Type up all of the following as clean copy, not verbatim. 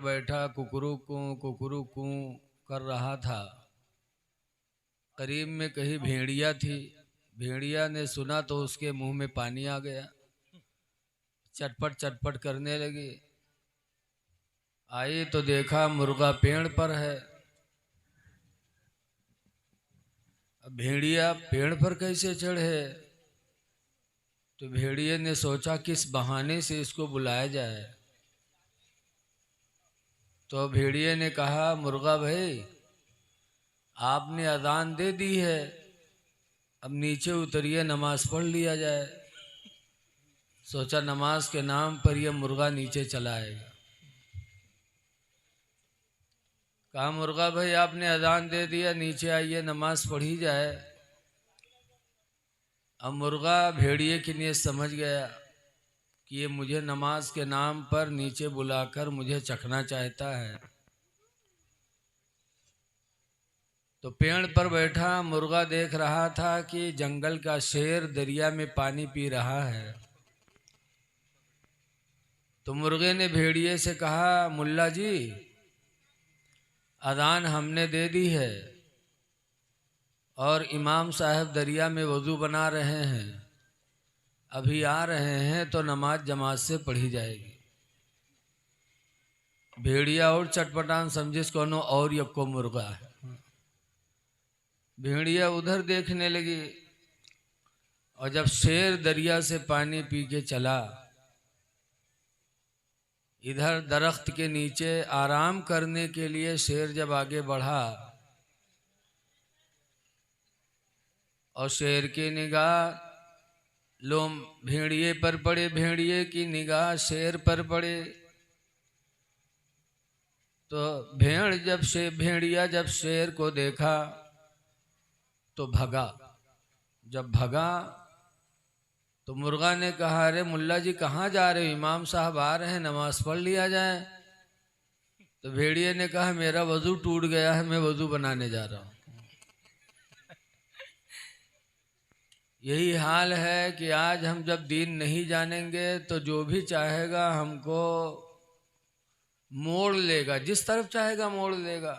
बैठा कुकरू कू कर रहा था। करीब में कहीं भेड़िया थी। भेड़िया ने सुना तो उसके मुंह में पानी आ गया, चटपट चटपट करने लगी। आई तो देखा मुर्गा पेड़ पर है। अब भेड़िया पेड़ पर कैसे चढ़े? तो भेड़िए ने सोचा किस बहाने से इसको बुलाया जाए। तो भेड़िए ने कहा, मुर्गा भाई आपने अजान दे दी है, अब नीचे उतरिए नमाज पढ़ लिया जाए। सोचा नमाज के नाम पर यह मुर्गा नीचे चला आएगा। कहा मुर्गा भाई आपने अजान दे दिया, नीचे आइए नमाज पढ़ी जाए। अब मुर्गा भेड़िए की नीयत समझ गया कि ये मुझे नमाज के नाम पर नीचे बुलाकर मुझे चखना चाहता है। तो पेड़ पर बैठा मुर्गा देख रहा था कि जंगल का शेर दरिया में पानी पी रहा है। तो मुर्गे ने भेड़िए से कहा, मुल्ला जी अजान हमने दे दी है और इमाम साहब दरिया में वज़ू बना रहे हैं, अभी आ रहे हैं तो नमाज जमात से पढ़ी जाएगी। भेड़िया और चटपटान समझिस कोनो और यक्को मुर्गा है। भेड़िया उधर देखने लगी और जब शेर दरिया से पानी पी के चला, इधर दरख्त के नीचे आराम करने के लिए शेर जब आगे बढ़ा और शेर की निगाह लोम भेड़िए पर पड़े, भेड़िए की निगाह शेर पर पड़े। तो भेड़िया जब शेर को देखा तो भगा। जब भगा तो मुर्गा ने कहा, अरे मुल्ला जी कहाँ जा रहे हो, इमाम साहब आ रहे हैं नमाज पढ़ लिया जाए। तो भेड़िए ने कहा, मेरा वजू टूट गया है, मैं वजू बनाने जा रहा हूँ। यही हाल है कि आज हम जब दीन नहीं जानेंगे तो जो भी चाहेगा हमको मोड़ लेगा, जिस तरफ चाहेगा मोड़ लेगा।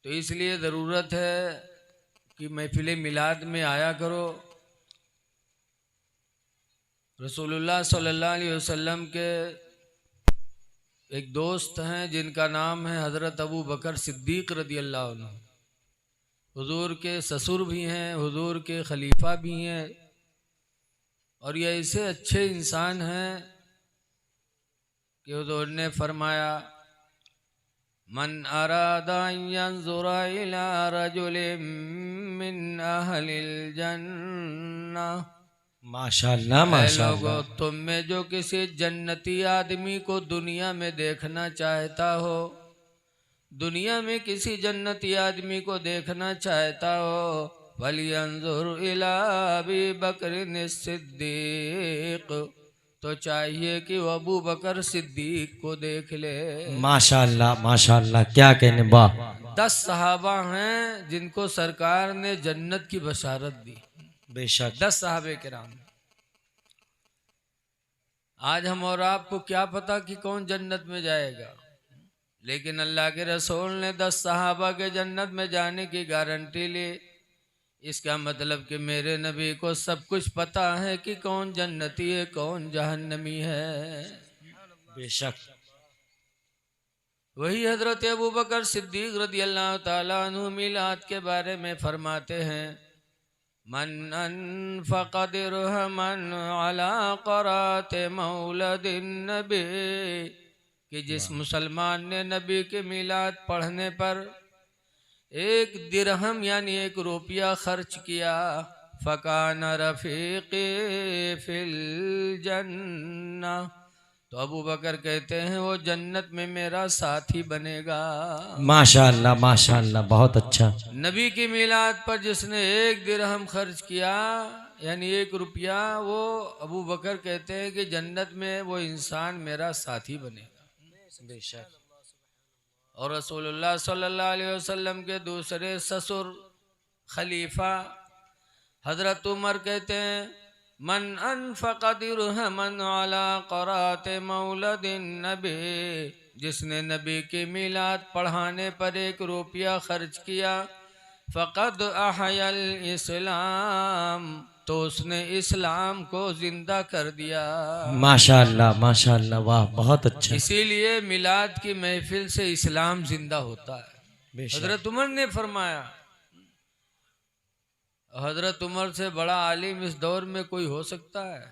तो इसलिए ज़रूरत है कि महफिल मिलाद में आया करो। रसूलुल्लाह सल्लल्लाहु अलैहि वसल्लम के एक दोस्त हैं जिनका नाम है हज़रत अबू बकर सिद्दीक़ रदी अल्लाह अन्हु। हुजूर के ससुर भी हैं, हुजूर के खलीफा भी हैं और ये ऐसे अच्छे इंसान हैं कि हुजूर ने फरमाया, मन अरादा यंजुरा इला रजुलिम मिन अहलिल जन्नह। माशाअल्लाह माशाअल्लाह। तुम में जो किसी जन्नती आदमी को दुनिया में देखना चाहता हो, दुनिया में किसी जन्नती आदमी को देखना चाहता हो, फलियंजुर इला अबी बकर सिद्दीक, तो चाहिए कि वो अबू बकर सिद्दीक को देख ले। माशाअल्लाह माशाअल्लाह, क्या कहने वाह। 10 सहाबा हैं जिनको सरकार ने जन्नत की बशारत दी। बेशक 10 सहाबे किराम। आज हम और आपको क्या पता कि कौन जन्नत में जाएगा, लेकिन अल्लाह के रसूल ने 10 सहाबा के जन्नत में जाने की गारंटी ली। इसका मतलब कि मेरे नबी को सब कुछ पता है कि कौन जन्नती है कौन जहन्नमी है। बेशक वही हजरत अबू बकर सिद्दीक रदी अल्लाह ताला अन्हु मिलाद के बारे में फरमाते हैं, मन अनफक़ दिरहमन अला क़रात मौलदिन नबी, कि जिस मुसलमान ने नबी के मिलाद पढ़ने पर 1 दिरहम यानी 1 रुपया खर्च किया, फ़कान रफ़ीक़ी फ़िल जन्नह, तो अबू बकर कहते हैं वो जन्नत में मेरा साथी बनेगा। माशाअल्लाह माशाअल्लाह, बहुत अच्छा। नबी की मिलाद पर जिसने 1 दिरहम खर्च किया यानी 1 रुपया, वो अबू बकर कहते हैं कि जन्नत में वो इंसान मेरा साथी बनेगा। बेशक। और रसूलुल्लाह सल्लल्लाहु अलैहि वसल्लम के दूसरे ससुर खलीफा हजरत उमर कहते हैं, मन अनफ़क़ दिरहमन अला क़रात मौलदिन नबी, जिसने नबी के मिलाद पढ़ाने पर 1 रुपया खर्च किया, फ़क़द अहयल इस्लाम, तो उसने इस्लाम को जिंदा कर दिया। माशाअल्लाह माशाअल्लाह, वाह बहुत अच्छा। इसीलिए मिलाद की महफिल से इस्लाम जिंदा होता है। बेशक। हजरत उमर ने फरमाया, हजरत उमर से बड़ा आलिम इस दौर में कोई हो सकता है?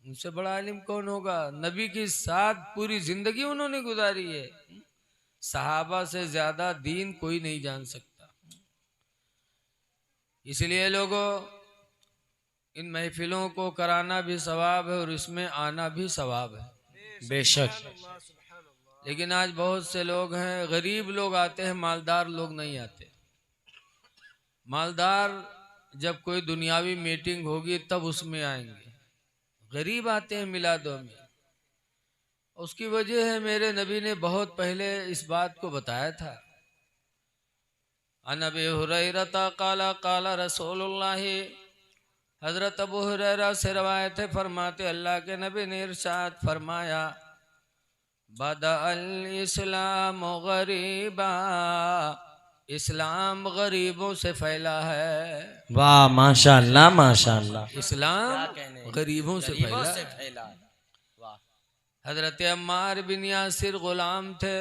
उनसे बड़ा आलिम कौन होगा? नबी की साथ पूरी जिंदगी उन्होंने गुजारी है। सहाबा से ज्यादा दीन कोई नहीं जान सकता। इसलिए लोगों, इन महफिलों को कराना भी सवाब है और इसमें आना भी सवाब है। बेशक। लेकिन आज बहुत से लोग हैं, गरीब लोग आते हैं, मालदार लोग नहीं आते। मालदार जब कोई दुनियावी मीटिंग होगी तब उसमें आएंगे, गरीब आते हैं मिलादों में। उसकी वजह है, मेरे नबी ने बहुत पहले इस बात को बताया था। अन अबी हुरैरा काला काला रसूलुल्लाह, हजरत अबू हुरैरा से रवायत है, फरमाते अल्लाह के नबी ने इरशाद फरमाया, बदा अल इस्लाम गरीबा, इस्लाम गरीबों से फैला है। वाह माशाअल्लाह माशाअल्लाह, इस्लाम गरीबों से फैला। हजरत अम्मार बिन यासिर गुलाम थे,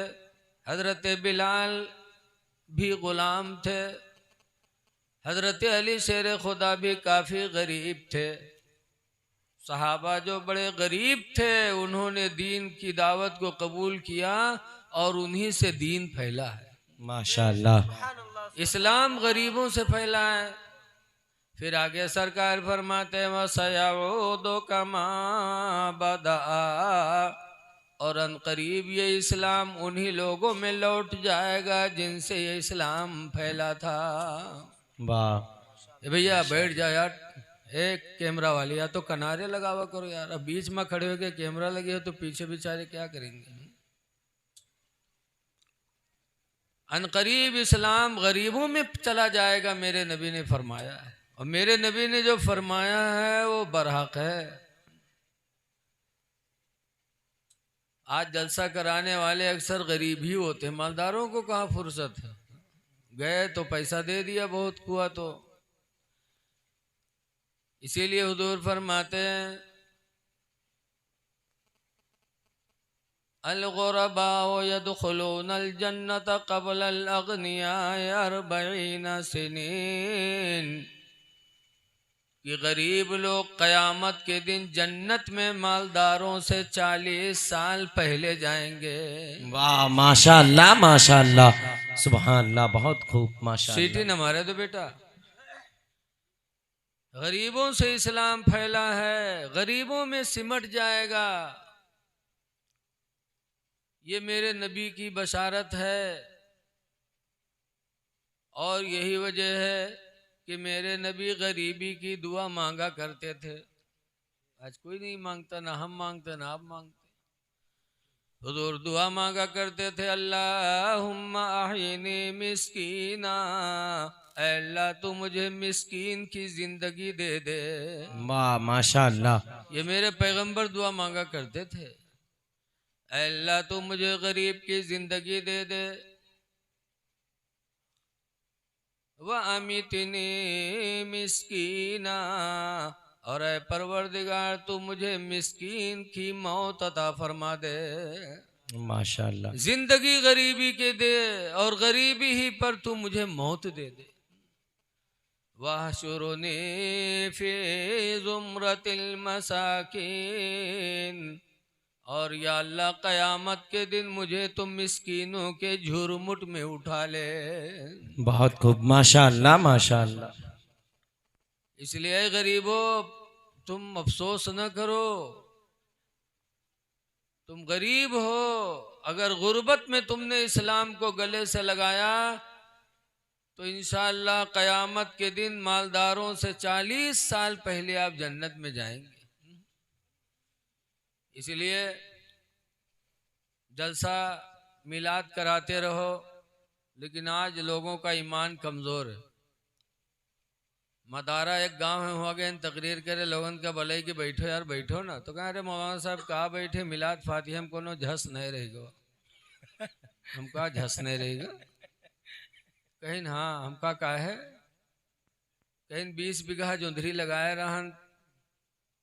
हजरत बिलाल भी गुलाम थे, हजरत अली शेर खुदा भी काफ़ी गरीब थे। सहाबा जो बड़े गरीब थे, उन्होंने दीन की दावत को कबूल किया और उन्हीं से दीन फैला है। माशाअल्लाह। इस्लाम गरीबों से फैला है। फिर आगे सरकार फरमाते वसयऊदु कमा बदा, और अनकरीब ये इस्लाम उन्हीं लोगों में लौट जाएगा जिनसे ये इस्लाम फैला था। वाह भैया बैठ जा यार, एक कैमरा वाले या तो किनारे लगावा करो यार। अब बीच में खड़े होकर कैमरा लगे हो तो पीछे बेचारे क्या करेंगे? अनकरीब इस्लाम गरीबों में चला जाएगा, मेरे नबी ने फरमाया है। और मेरे नबी ने जो फरमाया है वो बरहक है। आज जलसा कराने वाले अक्सर गरीब ही होते हैं, मालदारों को कहाँ फुर्सत है। गए तो पैसा दे दिया बहुत हुआ तो। इसीलिए हुजूर फरमाते हैं अल गुरबा यदखुलूनल जन्नत क़ब्ल अल अग़निया 40 सिनीन, कि गरीब लोग क़यामत के दिन जन्नत में मालदारों से 40 साल पहले जाएंगे। वाह माशाअल्लाह माशाअल्लाह, सुभान अल्लाह, बहुत खूब माशाअल्लाह। सीटी न मारे तो बेटा, गरीबों से इस्लाम फैला है, गरीबों में सिमट जाएगा। ये मेरे नबी की बशारत है। और यही वजह है कि मेरे नबी गरीबी की दुआ मांगा करते थे। आज कोई नहीं मांगता, ना हम मांगते ना आप मांगते। हुजूर दुआ मांगा करते थे, अल्लाहुम्मा अहीनी मिस्कीना, अल्लाह तू मुझे मिस्कीन की जिंदगी दे दे। वाह माशाअल्लाह। ये मेरे पैगंबर दुआ मांगा करते थे, अल्लाह तू मुझे गरीब की जिंदगी दे दे। व अमितनी मिस्कीना, और ऐ परवरदिगार तू मुझे मिस्कीन की मौत अता फरमा दे। माशाअल्लाह। जिंदगी गरीबी के दे और गरीबी ही पर तू मुझे मौत दे दे। वाहशुरनी फी ज़ुमरतिल मसाकीन, और या अल्लाह क़यामत के दिन मुझे तुम मिस्कीनों के झुरमुट में उठा ले। बहुत खूब माशाअल्लाह माशाअल्लाह। इसलिए गरीबों, तुम अफसोस न करो, तुम गरीब हो। अगर गुर्बत में तुमने इस्लाम को गले से लगाया तो इंशाअल्लाह क़यामत के दिन मालदारों से 40 साल पहले आप जन्नत में जाएंगे। इसलिए जलसा मिलाद कराते रहो, लेकिन आज लोगों का ईमान कमज़ोर है। मदारा एक गांव है, वहाँ गए तकरीर करे लोगन का भले कि बैठो यार बैठो ना, तो कहा अरे मौलाना साहब कहा बैठे मिलाद फातिहा हम कोनो झस नहीं रहेगा। हम कहा झस नहीं रहेगा, कहीं हाँ हम कहा है, कहीं 20 बीघा जोंधरी लगाए रहन,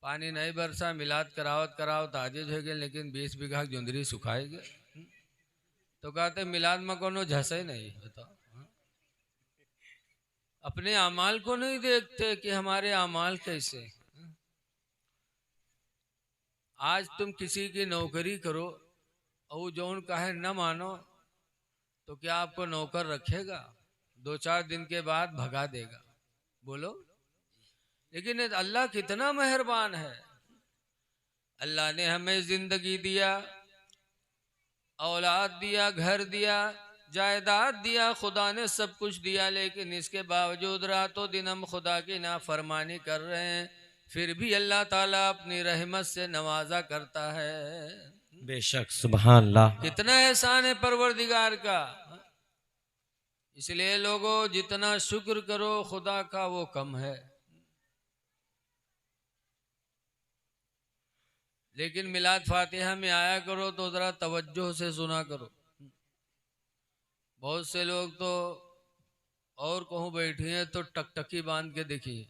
पानी नहीं बरसा, मिलाद करावत करावत आजिज हो गए, लेकिन 20 बीघा जोंधरी सुखाए गए। तो कहते मिलाद में कोनो झस ही नहीं। बताओ, अपने अमाल को नहीं देखते कि हमारे अमाल कैसे। आज तुम किसी की नौकरी करो और जो उनका है न मानो, तो क्या आपको नौकर रखेगा? 2-4 दिन के बाद भगा देगा। बोलो, लेकिन अल्लाह कितना मेहरबान है। अल्लाह ने हमें जिंदगी दिया, औलाद दिया, घर दिया, जायदाद दिया, खुदा ने सब कुछ दिया, लेकिन इसके बावजूद रातों दिन हम खुदा की नाफरमानी कर रहे हैं, फिर भी अल्लाह ताला अपनी रहमत से नवाजा करता है। बेशक, सुभान अल्लाह। कितना एहसान है परवरदिगार का। इसलिए लोगों, जितना शुक्र करो खुदा का वो कम है। लेकिन मिलाद फातिहा में आया करो तो ज़रा तवज्जो से सुना करो। बहुत से लोग तो और कहूँ बैठी हैं तो टकटकी बांध के देखिए,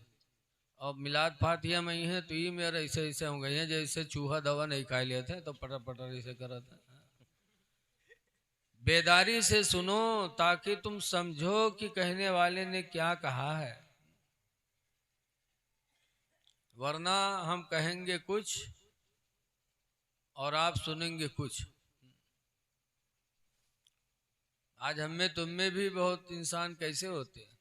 और मिलाद फातिहा में ही है तो ये मेरे ऐसे ऐसे हो गए हैं जैसे चूहा दवा नहीं खा लिए थे तो पटर पटर ऐसे करा था। बेदारी से सुनो ताकि तुम समझो कि कहने वाले ने क्या कहा है, वरना हम कहेंगे कुछ और आप सुनेंगे कुछ। आज हम में तुम में भी बहुत इंसान कैसे होते हैं।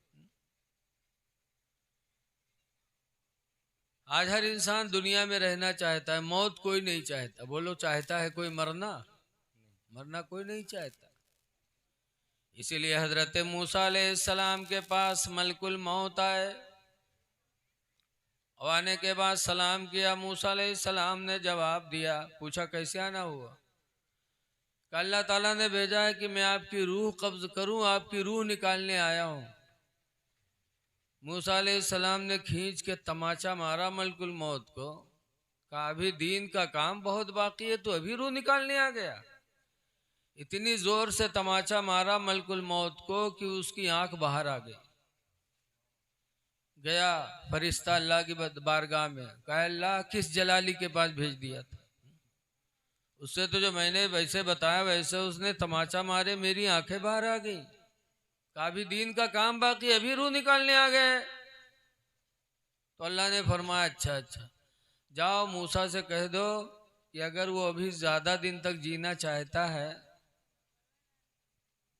आज हर इंसान दुनिया में रहना चाहता है, मौत कोई नहीं चाहता। बोलो, चाहता है कोई मरना? मरना कोई नहीं चाहता। इसीलिए हजरत मूसा अलैहिस्सलाम के पास मलकुल मौत आए, आने के बाद सलाम किया। मूसा अलैहिस्सलाम ने जवाब दिया, पूछा कैसे आना हुआ? अल्लाह ताला ने भेजा है कि मैं आपकी रूह कब्ज करूं, आपकी रूह निकालने आया हूं। मूसा अलैहिस्सलाम ने खींच के तमाचा मारा मलकुल मौत को, कहा अभी दीन का काम बहुत बाकी है, तो अभी रूह निकालने आ गया। इतनी जोर से तमाचा मारा मलकुल मौत को कि उसकी आंख बाहर आ गई। गया फरिश्ता अल्लाह की बारगाह में, कहा अल्लाह किस जलाली के पास भेज दिया था? उससे तो जो मैंने वैसे बताया वैसे उसने तमाचा मारे, मेरी आंखें बाहर आ गई। काफी दीन का काम बाकी, अभी रूह निकालने आ गए। तो अल्लाह ने फरमाया अच्छा अच्छा, जाओ मूसा से कह दो कि अगर वो अभी ज्यादा दिन तक जीना चाहता है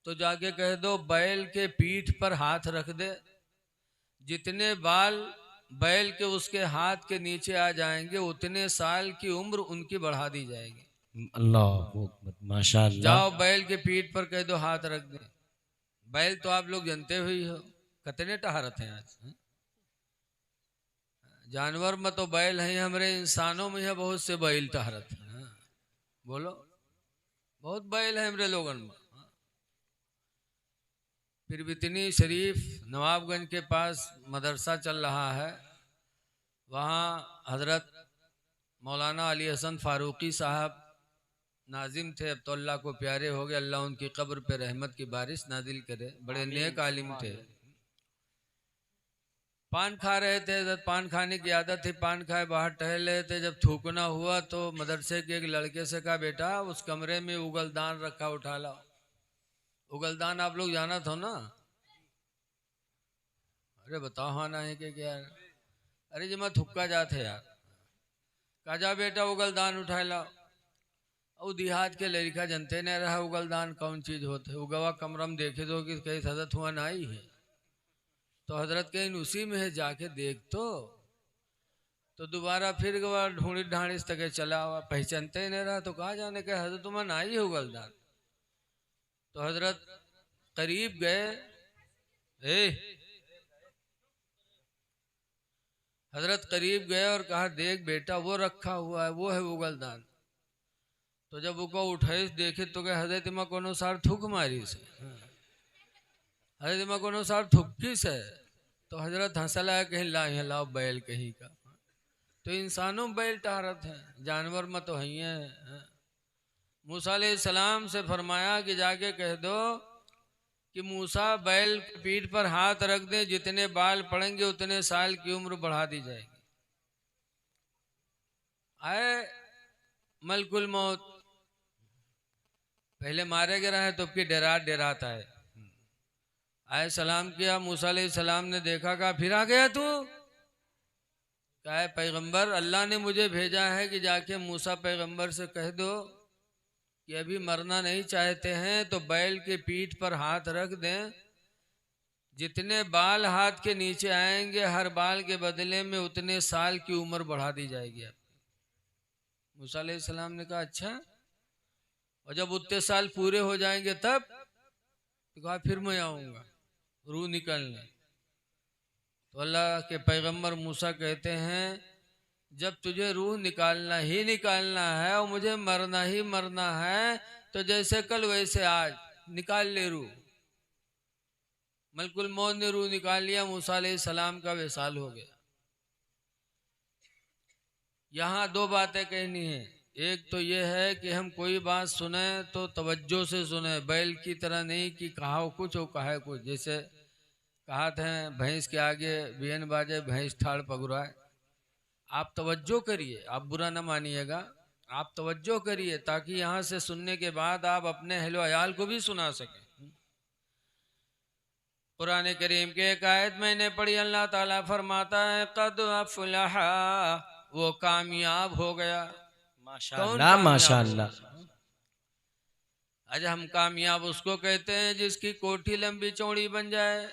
तो जाके कह दो बैल के पीठ पर हाथ रख दे, जितने बाल बैल के उसके हाथ के नीचे आ जाएंगे उतने साल की उम्र उनकी बढ़ा दी जाएगी। अल्लाह माशाअल्लाह। जाओ बैल के पीठ पर कह दो हाथ रख दे। बैल तो आप लोग जानते हुए हो कितने टहरत हैं आज। जानवर में तो बैल है, हमारे इंसानों में है बहुत से बैल टहरत हैं। बोलो, बहुत बैल है हमारे लोगों में। फिर बितनी शरीफ नवाबगंज के पास मदरसा चल रहा है, वहाँ हजरत मौलाना अली हसन फारूकी साहब नाजिम थे। अब तो अल्लाह को प्यारे हो गए, अल्लाह उनकी कब्र पे रहमत की बारिश नाजिल करे। बड़े नेक आलिम थे। पान खा रहे थे, जब पान खाने की आदत थी, पान खाए बाहर टहल रहे थे। जब थूकना हुआ तो मदरसे के एक लड़के से कहा बेटा उस कमरे में उगलदान रखा, उठा लाओ। उगलदान आप लोग जाना था ना? अरे बताओ हाँ ना है कि क्या? अरे जी मैं थुक्का जाते यार। कहा जा बेटा उगलदान उठा लाओ। और देहात के लड़का जनते नहीं रहा उगलदान कौन चीज होते। उगवा कमरम देखे तो कि कहीं हजरत हुआ ना ही है, तो हजरत कहीं उसी में है, जाके देख तो दोबारा फिर गवा ढूंढी ढांढिस तक चला हुआ, पहचानते ही नहीं रहा। तो कहा जाने के हजरत तुम्हें ना ही उगलदान। तो हजरत करीब गए, हजरत करीब गए और कहा देख बेटा वो रखा हुआ है, वो है उगलदान। तो जब वो उठे देखे तो कहे हजरत माँ कोनो सार थूक मारी से, हजरत माँ कोनो सार थुक्की से। तो हजरत हंसला कहीं लाओ बैल कहीं का। तो इंसानों बैल टहरत हैं, जानवर में तो ही है। मूसा अलैहिस्सलाम से फरमाया कि जाके कह दो कि मूसा बैल की पीठ पर हाथ रख दे, जितने बाल पड़ेंगे उतने साल की उम्र बढ़ा दी जाएगी। आए मलकुल मौत, पहले मारे गए हैं तो फिर डराता है। आए सलाम किया, मूसा अलैहिस्सलाम ने देखा, कहा फिर आ गया तू? कहा पैगंबर अल्लाह ने मुझे भेजा है कि जाके मूसा पैगंबर से कह दो कि अभी मरना नहीं चाहते हैं तो बैल के पीठ पर हाथ रख दें, जितने बाल हाथ के नीचे आएंगे हर बाल के बदले में उतने साल की उम्र बढ़ा दी जाएगी। मूसा अलैहिस्सलाम ने कहा अच्छा, और जब उतने साल पूरे हो जाएंगे तब? तो कहा फिर मैं आऊंगा रूह निकलने। तो अल्लाह के पैगंबर मूसा कहते हैं जब तुझे रूह निकालना ही निकालना है और मुझे मरना ही मरना है तो जैसे कल वैसे आज निकाल ले रूह। मलकुल मौत ने रूह निकाल लिया, मूसा अलैहिस्सलाम का विसाल हो गया। यहाँ दो बातें कहनी है। एक तो ये है कि हम कोई बात सुने तो तवज्जो से सुने, बैल की तरह नहीं कि कहा कुछ और कहा कुछ। जैसे कहा था भैंस के आगे बियन बाजे भैंस ठाड़ पगुराए। आप तवज्जो करिए, आप बुरा न मानिएगा, आप तवज्जो करिए ताकि यहाँ से सुनने के बाद आप अपने अहलो अयाल को भी सुना सकें। कुरान करीम के एक आयत मैंने पढ़ी, अल्लाह ताला फरमाता है कद अफलहा, वो कामयाब हो गया। माशाअल्लाह माशाअल्लाह। आज हम कामयाब उसको कहते हैं जिसकी कोठी लंबी चौड़ी बन जाए,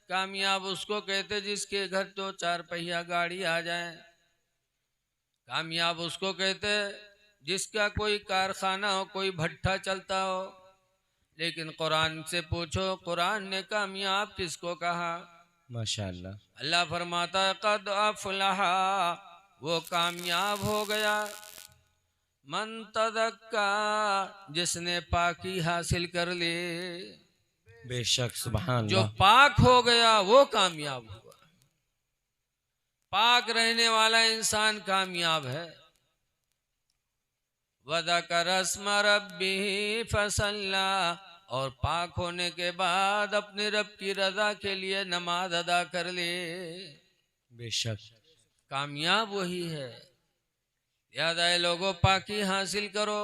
कामयाब उसको कहते हैं जिसके घर तो 4 पहिया गाड़ी आ जाए, कामयाब उसको कहते जिसका कोई कारखाना हो, कोई भट्ठा चलता हो। लेकिन कुरान से पूछो, कुरान ने कामयाब किसको कहा? माशाअल्लाह। अल्लाह फरमाता है कद अफलहा, वो कामयाब हो गया। मन तदक्का, जिसने पाकी हासिल कर ली। बेशक सुभान जो अल्लाह। पाक हो गया वो कामयाब हुआ। पाक रहने वाला इंसान कामयाब है। वज़कर अस्म रब्बिही फसल्ला, और पाक होने के बाद अपने रब की रजा के लिए नमाज अदा कर ले। बेशक कामयाब वही है। याद आए लोगों, पाकी हासिल करो,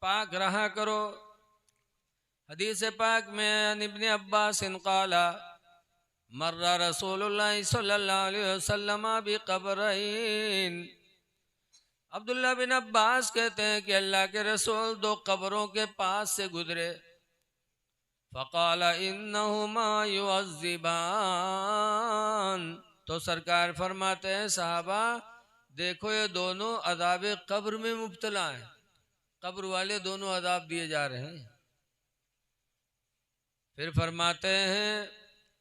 पाक रहा करो। हदीस पाक में इब्ने अब्बास क़ाला मर्रा रसूलुल्लाह सल्लल्लाहु अलैहि वसल्लम बिक़ब्रैन। अब्दुल्ला बिन अब्बास कहते हैं कि अल्लाह के रसूल 2 कब्रों के पास से गुजरे। फ़क़ाला इन्नहुमा युअज़्ज़िबान, तो सरकार फरमाते हैं साहबा देखो ये दोनों अज़ाब कब्र में मुब्तला हैं, कब्र वाले दोनों अज़ाब दिए जा रहे हैं। फिर फरमाते हैं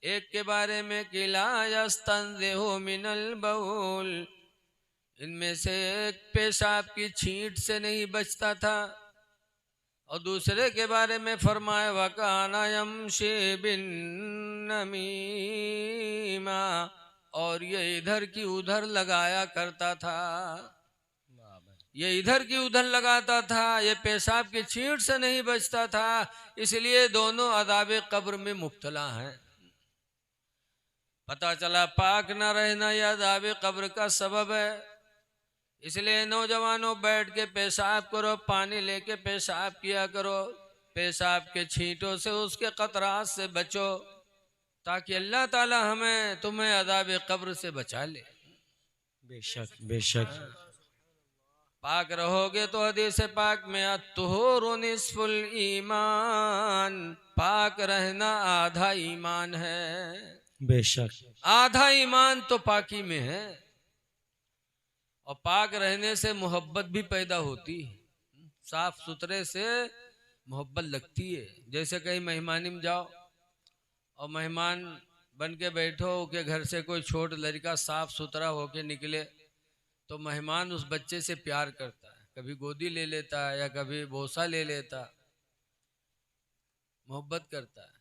एक के बारे में कि ला यस्तंज़िहु मिनल बऊल, इनमें से एक पेशाब की छींट से नहीं बचता था। और दूसरे के बारे में फरमाया वकाना यमशी बिन नमीमा, और ये इधर की उधर लगाया करता था, ये इधर की उधर लगाता था, ये पेशाब की छींट से नहीं बचता था, इसलिए दोनों अज़ाब कब्र में मुब्तला हैं। पता चला पाक न रहना यह अज़ाब कब्र का सबब है। इसलिए नौजवानों बैठ के पेशाब करो, पानी लेके पेशाब किया करो, पेशाब के छींटों से उसके कतरात से बचो ताकि अल्लाह ताला हमें तुम्हें अज़ाब कब्र से बचा ले। बेशक बेशक। पाक रहोगे तो हदीस पाक में अत्तुहूरु निस्फुल ईमान, पाक रहना आधा ईमान है। बेशक आधा ईमान तो पाकी में है। और पाक रहने से मोहब्बत भी पैदा होती है, साफ सुथरे से मोहब्बत लगती है। जैसे कहीं मेहमानी में जाओ और मेहमान बन के बैठो के घर से कोई छोट लड़का साफ सुथरा होके निकले तो मेहमान उस बच्चे से प्यार करता है, कभी गोदी ले लेता है या कभी बोसा ले लेता, मोहब्बत करता है।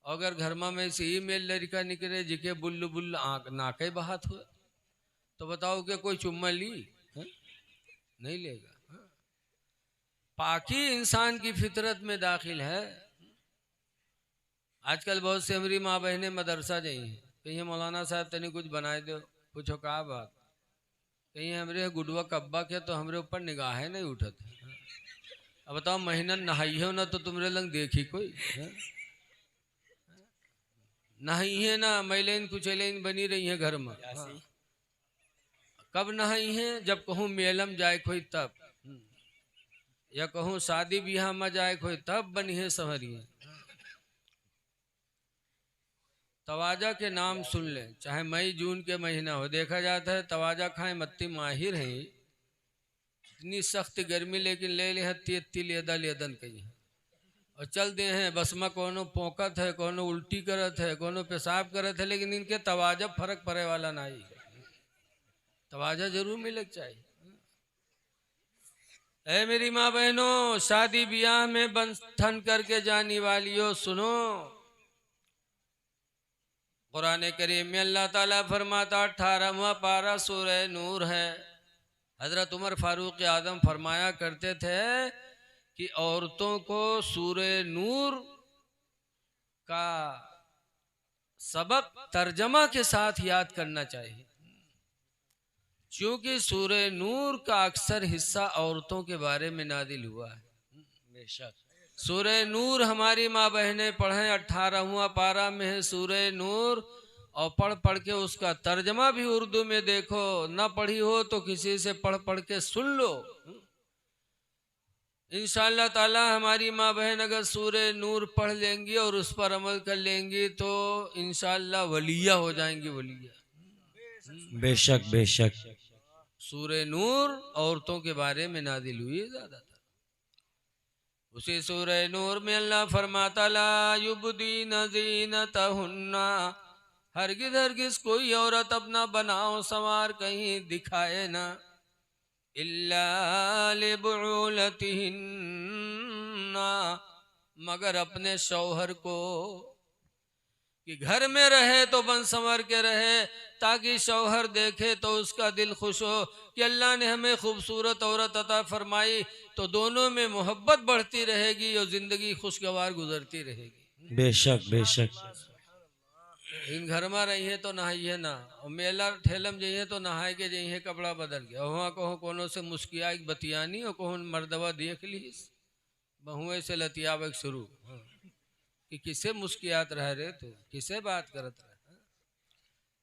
अगर घर में से ही मेल लड़का निकले जिके बुल्लु बुल्ल आँख नाके बहात हुए तो बताओ कि कोई चुम्मा ली है? नहीं लेगा। पाकी इंसान की फितरत में दाखिल है। आजकल बहुत से हमारी माँ बहनें मदरसा जाई हैं, कहीं मौलाना साहब तनी कुछ बनाए दो, पूछो कहा बात, कहीं हमरे गुडवा कब्बा के तो हमरे ऊपर निगाहें नहीं उठत। अब बताओ महीना नहाई हो ना तो तुमरे लंग देखी कोई है? नहाई है ना मैलेन कुचैलेन बनी रही है घर में। हाँ। कब नहाई है? जब कहूँ मेलम जाए कोई तब, या कहूँ शादी ब्याह में जाए कोई तब बनी है संवरी है। तवाजा के नाम सुन ले, चाहे मई जून के महीना हो, देखा जाता है तवाजा खाए मत्ती माहिर है, इतनी सख्त गर्मी लेकिन ले ले हत्ती अत्ती लेदा लेदन कही है। और चल दे हैं बस में कोनो पोकत है, कोनो उल्टी करत है, कोनो पेशाब करत है, लेकिन इनके तवाजा फर्क पड़े वाला नहीं। तवाजा जरूर मिले चाहिए। ऐ मेरी माँ बहनों, शादी ब्याह में बंधन करके जाने वालियों सुनो, कुरान करीम में अल्लाह ताला फरमाता 18वां पारा सूरह नूर है। हजरत उमर फारूक आदम फरमाया करते थे कि औरतों को सूरह नूर का सबक तर्जमा के साथ याद करना चाहिए, क्योंकि सूरह नूर का अक्सर हिस्सा औरतों के बारे में नादिल हुआ है। बेशक सूरह नूर हमारी माँ बहनें पढ़ें, 18वां पारा में है सूरह नूर, और पढ़ पढ़ के उसका तर्जमा भी उर्दू में देखो, ना पढ़ी हो तो किसी से पढ़ पढ़ के सुन लो। इंशाअल्लाह ताला हमारी माँ बहन अगर सूरह नूर पढ़ लेंगी और उस पर अमल कर लेंगी तो इंशाअल्लाह वलिया हो जाएंगी, वलिया। बेशक बेशक। सूरह नूर औरतों के बारे में नादिल हुई है ज्यादातर। उसी सूरह नूर में अल्लाह फरमाता ला युबदीन ज़ीनतहुन्ना, हरगिज़ हरगिज़ कोई औरत अपना बनाओ संवार कहीं दिखाए ना, इल्ला लिबुलतिहिन्ना, मगर अपने शौहर को, कि घर में रहे तो बन संवर के रहे, ताकि शौहर देखे तो उसका दिल खुश हो कि अल्लाह ने हमें खूबसूरत औरत अता फरमाई, तो दोनों में मोहब्बत बढ़ती रहेगी और जिंदगी खुशगवार गुजरती रहेगी। बेशक बेशक। इन घर में रही है तो नहाइए ना, और मेला ठेलम जाइए तो नहाए के जाइए कपड़ा बदल के, वहाँ कहो कोनो से मुस्किया बतियानी और कहो मर्दवा देख ली बहुए से लतियाब शुरू कि किसे मुस्कियात रह रहे, तो किसे बात करत रहे।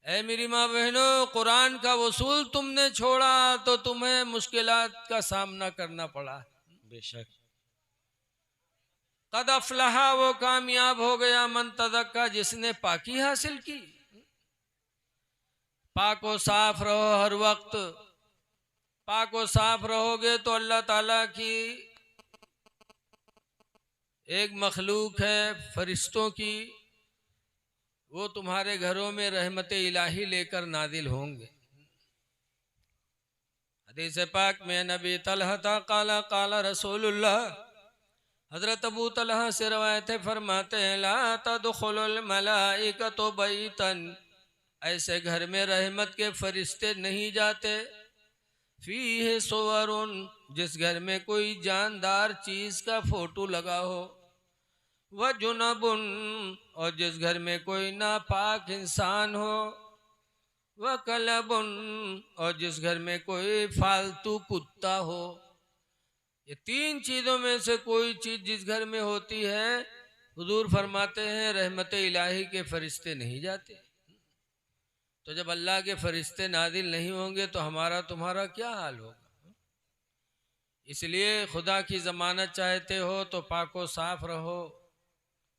ऐ मेरी माँ बहनों, कुरान का वसूल तुमने छोड़ा तो तुम्हें मुश्किलात का सामना करना पड़ा। बेशक। कद अफलहा, वो कामयाब हो गया, मन तज़क्का, जिसने पाकी हासिल की। पाको साफ रहो हर वक्त, पाको साफ रहोगे तो अल्लाह ताला की एक मखलूक है फरिश्तों की, वो तुम्हारे घरों में रहमत इलाही लेकर नादिल होंगे। हदीस पाक में नबी तलहा काला काला रसूलुल्लाह, हजरत अबू तलहा से रवायत फरमाते हैं ला तदखुलुल मलाइकतु बैतन, ऐसे घर में रहमत के फरिश्ते नहीं जाते, फीह सुवरुन, जिस घर में कोई जानदार चीज का फोटो लगा हो, वह जुनबुन, और जिस घर में कोई नापाक इंसान हो, वह कलबुन, और जिस घर में कोई फालतू कुत्ता हो। ये तीन चीज़ों में से कोई चीज़ जिस घर में होती है, हुजूर फरमाते हैं रहमत इलाही के फरिश्ते नहीं जाते। तो जब अल्लाह के फरिश्ते नादिल नहीं होंगे तो हमारा तुम्हारा क्या हाल होगा। इसलिए खुदा की ज़मानत चाहते हो तो पाको साफ रहो,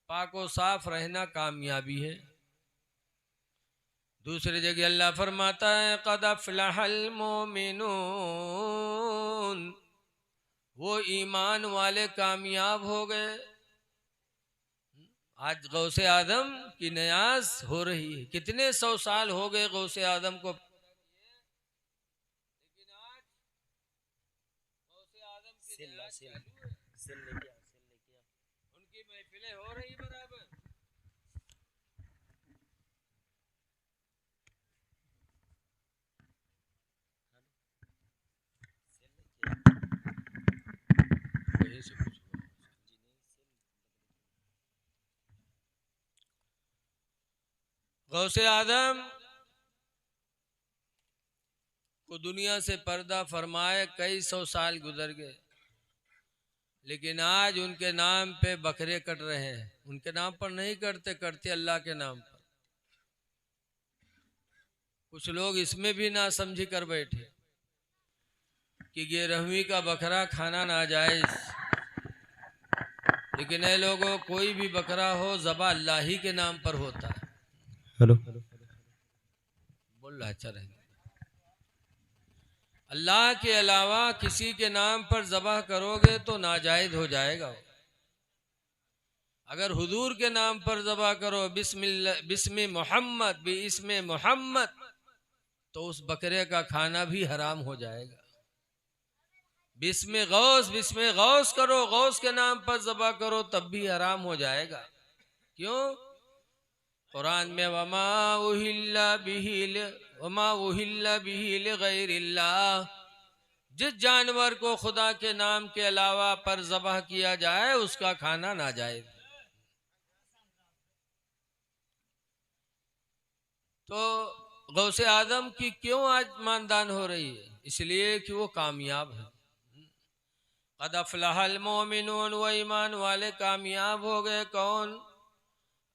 पाको साफ रहना कामयाबी है। दूसरी जगह अल्लाह फरमाता है क़द अफ़लहल मोमिनून, वो ईमान वाले कामयाब हो गए। आज गौसे आदम की न्याज हो रही है, कितने 100 साल हो गए गौसे आदम को, लेकिन आज गौसे आदम की न्याज चालू है, उनकी महफिलें हो रही बराबर। गौसे आदम को दुनिया से पर्दा फरमाए कई सौ साल गुजर गए, लेकिन आज उनके नाम पे बकरे कट रहे हैं। उनके नाम पर नहीं करते, करते अल्लाह के नाम पर। कुछ लोग इसमें भी ना समझी कर बैठे कि 11वीं का बकरा खाना नाजायज, लेकिन ये लोगों कोई भी बकरा हो ज़बा अल्लाह ही के नाम पर होता है। हेलो बोल रहा अच्छा रहेगा। अल्लाह के अलावा किसी के नाम पर ज़बह करोगे तो नाजायज हो जाएगा। अगर हुजूर के नाम पर ज़बह करो बिस्म मोहम्मद भी इसमें मोहम्मद, तो उस बकरे का खाना भी हराम हो जाएगा। बिस्म गौस करो, गौस के नाम पर ज़बह करो तब भी हराम हो जाएगा। क्यों? कुरान में वमा उहिल्ला बिही लिगैरिल्लाह, जिस जानवर को खुदा के नाम के अलावा पर ज़बह किया जाए उसका खाना नाजायज। तो गौसे आदम की क्यों आज मानदान हो रही है? इसलिए कि वो कामयाब है। क़द अफ़लहल मोमिनून, वो ईमान वाले कामयाब हो गए। कौन?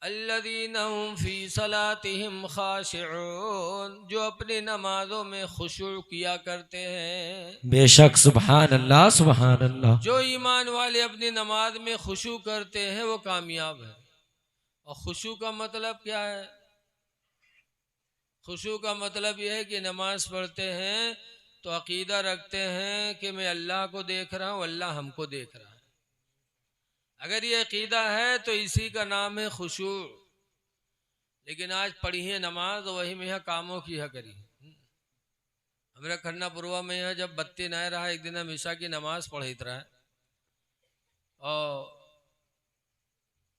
अल्लज़ीना हुम फ़ी सलातिहिम ख़ाशिऊन, जो अपनी नमाजों में खुशू किया करते हैं। बेशक सुभान अल्लाह सुभान अल्लाह। जो ईमान वाले अपनी नमाज में खुशू करते हैं वो कामयाब है। और खुशू का मतलब क्या है? खुशू का मतलब यह है कि नमाज पढ़ते हैं तो अकीदा रखते हैं कि मैं अल्लाह को देख रहा हूँ, अल्लाह हमको देख रहा है। अगर ये अकीदा है तो इसी का नाम है खुशू। लेकिन आज पढ़ी है नमाज, वही में यहाँ कामों की है करी। हमारे खन्नापुरवा में यहाँ जब बत्ती न रहा, एक दिन हम ईशा की नमाज पढ़ित रहा और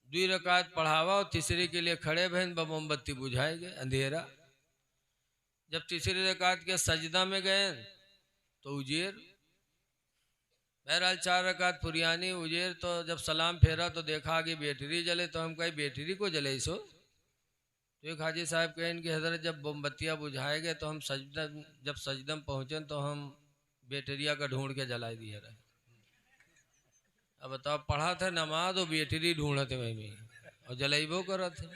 2 रकात पढ़ावा और तीसरी के लिए खड़े बहन मोमबत्ती बुझाए गए अंधेरा। जब तीसरी रकात के सजदा में गए तो उजेर। बहरहाल 4 रकात पुरियानी उजेर। तो जब सलाम फेरा तो देखा कि बैटरी जले, तो हम कहे बैटरी को जले सो। तो एक हाजी साहब कहें कि हजरत जब मोमबत्तियाँ बुझाए गए तो हम जब सजदम पहुँचे तो हम बैटरिया का ढूंढ के जला दिए रहे। अब बताओ, पढ़ा था नमाज और बैटरी ढूंढे थे वही में और जलाइबो कर थे।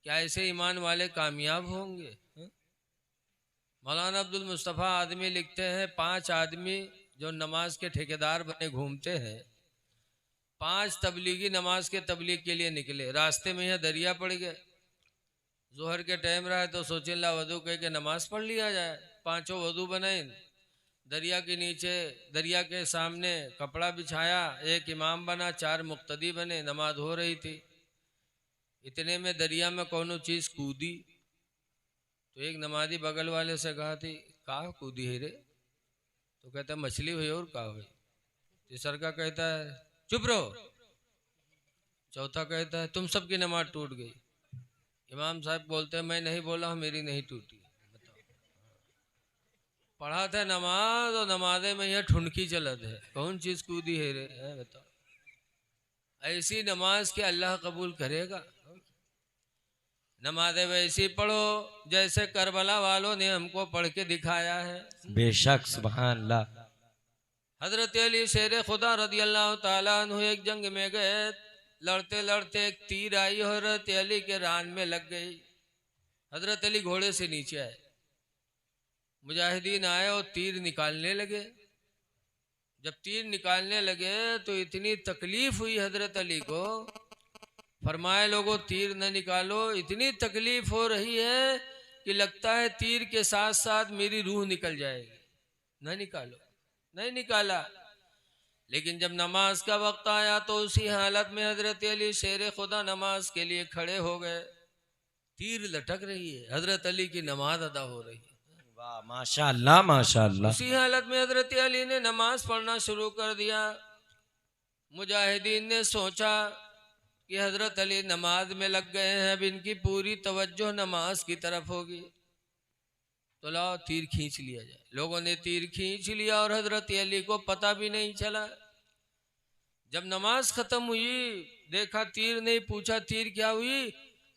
क्या ऐसे ईमान वाले कामयाब होंगे? मौलाना अब्दुल मुस्तफ़ा आदमी लिखते हैं 5 आदमी जो नमाज के ठेकेदार बने घूमते हैं। 5 तबलीगी नमाज के तबलीग के लिए निकले। रास्ते में यहाँ दरिया पड़ गए। जोहर के टाइम रहा तो सोचे ला वजू कह के नमाज पढ़ लिया जाए। 5 वजू बनाए, दरिया के नीचे दरिया के सामने कपड़ा बिछाया, एक इमाम बना, 4 मुक्तदी बने। नमाज हो रही थी, इतने में दरिया में कौनो चीज़ कूदी। तो एक नमाजी बगल वाले से कहा थी, कहा कूदी है रे? तो कहता मछली हुई और कहा हुई। तीसर का कहता है चुप रहो। चौथा कहता है तुम सबकी नमाज टूट गई। इमाम साहब बोलते हैं मैं नहीं बोला हूँ, मेरी नहीं टूटी। बताओ, पढ़ा था नमाज और नमाजे में यह ठुनकी चलत है, कौन चीज कूदी है रे? बताओ, ऐसी नमाज के अल्लाह कबूल करेगा? नमाज़ें वैसी पढ़ो जैसे करबला वालों ने हमको पढ़ के दिखाया है। बेशक सुभान अल्लाह। हजरत अली शेर खुदा रदी अल्लाह ताला अन्हु एक जंग में गए। लड़ते लड़ते एक तीर आई और हजरत अली के रान में लग गई। हजरत अली घोड़े से नीचे आए, मुजाहिदीन आए और तीर निकालने लगे। जब तीर निकालने लगे तो इतनी तकलीफ हुई हजरत अली को। फरमाए लोगों तीर न निकालो, इतनी तकलीफ हो रही है कि लगता है तीर के साथ साथ मेरी रूह निकल जाएगी। न निकालो, नहीं निकाला। लेकिन जब नमाज का वक्त आया तो उसी हालत में हजरत अली शेर खुदा नमाज के लिए खड़े हो गए। तीर लटक रही है, हजरत अली की नमाज अदा हो रही है। वाह माशाअल्लाह माशाअल्लाह। उसी हालत में हजरत अली ने नमाज पढ़ना शुरू कर दिया। मुजाहिदीन ने सोचा कि हजरत अली नमाज में लग गए हैं, अब इनकी पूरी तवज्जो नमाज की तरफ होगी, तो लाओ तीर खींच लिया जाए। लोगों ने तीर खींच लिया और हजरत अली को पता भी नहीं चला। जब नमाज खत्म हुई देखा तीर नहीं, पूछा तीर क्या हुई?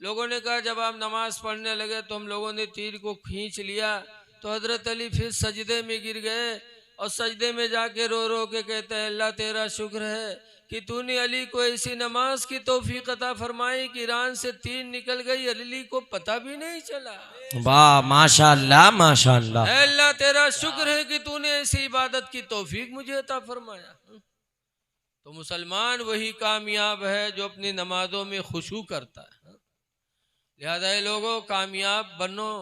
लोगों ने कहा जब आप नमाज पढ़ने लगे तो हम लोगों ने तीर को खींच लिया, तो हजरत अली फिर सजदे में गिर गए और सजदे में जाके रो रो के कहते हैं अल्लाह तेरा शुक्र है कि तूने अली को ऐसी नमाज की तौफीक अता फरमाई कि ईरान से तीर निकल गई, अली को पता भी नहीं चला। वाह माशाअल्लाह माशाअल्लाह। ऐ अल्लाह तेरा शुक्र है कि तूने ऐसी इबादत की तौफीक मुझे अता फरमाया। तो मुसलमान वही कामयाब है जो अपनी नमाजों में खुशू करता है। लिहाजा ये लोगों कामयाब बनो।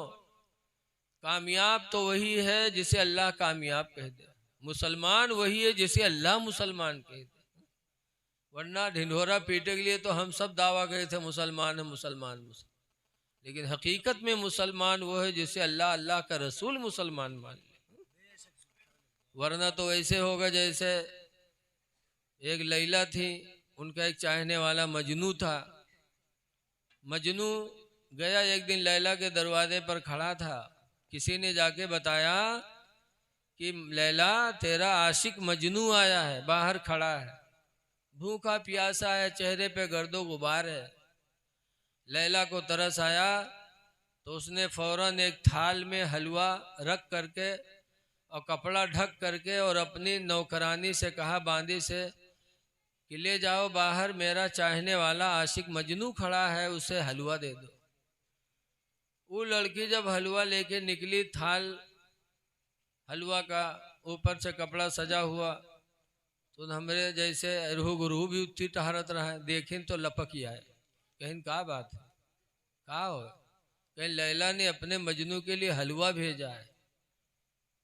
कामयाब तो वही है जिसे अल्लाह कामयाब कह दे, मुसलमान वही है जिसे अल्लाह मुसलमान कह दे। वरना ढिंढोरा पीटे के लिए तो हम सब दावा करे थे मुसलमान है मुसलमान मुसलमान, लेकिन हकीकत में मुसलमान वो है जिसे अल्लाह अल्लाह का रसूल मुसलमान मान ले। वरना तो ऐसे होगा जैसे एक लैला थी, उनका एक चाहने वाला मजनू था। मजनू गया एक दिन लैला के दरवाजे पर खड़ा था। किसी ने जाके बताया कि लैला तेरा आशिक मजनू आया है, बाहर खड़ा है, भूखा प्यासा है, चेहरे पे गर्दो गुबार है। लैला को तरस आया तो उसने फौरन एक थाल में हलवा रख करके और कपड़ा ढक करके और अपनी नौकरानी से कहा, बांदी से, कि ले जाओ बाहर, मेरा चाहने वाला आशिक मजनू खड़ा है, उसे हलवा दे दो। वो लड़की जब हलवा लेके निकली, थाल हलवा का ऊपर से कपड़ा सजा हुआ, तो हमरे जैसे रूह भी उत्ती टहरत रहा है, देखें तो लपक ही आए। कहीं क्या बात है, क्या हो? कहीं लैला ने अपने मजनू के लिए हलवा भेजा है।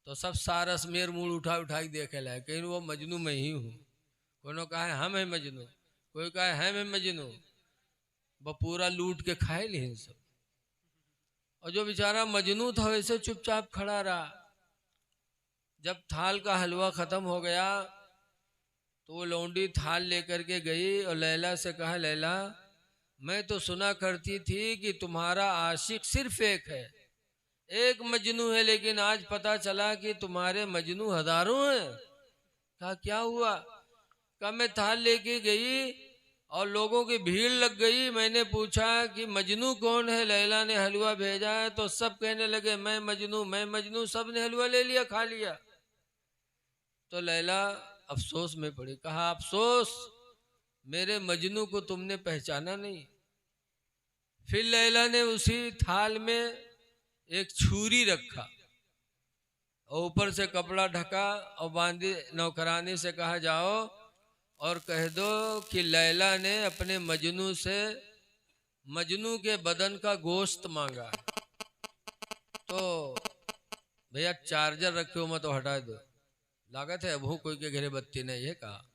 तो सब सारा स्मेर मूड उठा उठा के देखे लाए, कहीं वो मजनू मैं ही हूँ। कोनो कहा है हम है मजनू, कोई कहा है मैं मजनू, वो पूरा लूट के खाए लिए सब। और जो बेचारा मजनू था वैसे चुपचाप खड़ा रहा। जब थाल का हलवा खत्म हो गया तो वो लौंडी थाल लेकर के गई और लैला से कहा, लैला मैं तो सुना करती थी कि तुम्हारा आशिक सिर्फ एक है, एक मजनू है, लेकिन आज पता चला कि तुम्हारे मजनू हजारों हैं। कहा क्या हुआ? कहा मैं थाल लेके गई और लोगों की भीड़ लग गई, मैंने पूछा कि मजनू कौन है, लैला ने हलवा भेजा है, तो सब कहने लगे मैं मजनू मैं मजनू, सब ने हलवा ले लिया, खा लिया। तो लैला अफसोस में पड़ी। कहा अफसोस, मेरे मजनू को तुमने पहचाना नहीं। फिर लैला ने उसी थाल में एक छुरी रखा और ऊपर से कपड़ा ढका और बांधी नौकरानी से कहा, जाओ और कह दो कि लैला ने अपने मजनू से मजनू के बदन का गोश्त मांगा। तो भैया चार्जर रखे हो मत तो हटा दो, लागत है अबू कोई के घरे बत्ती नहीं है। कहा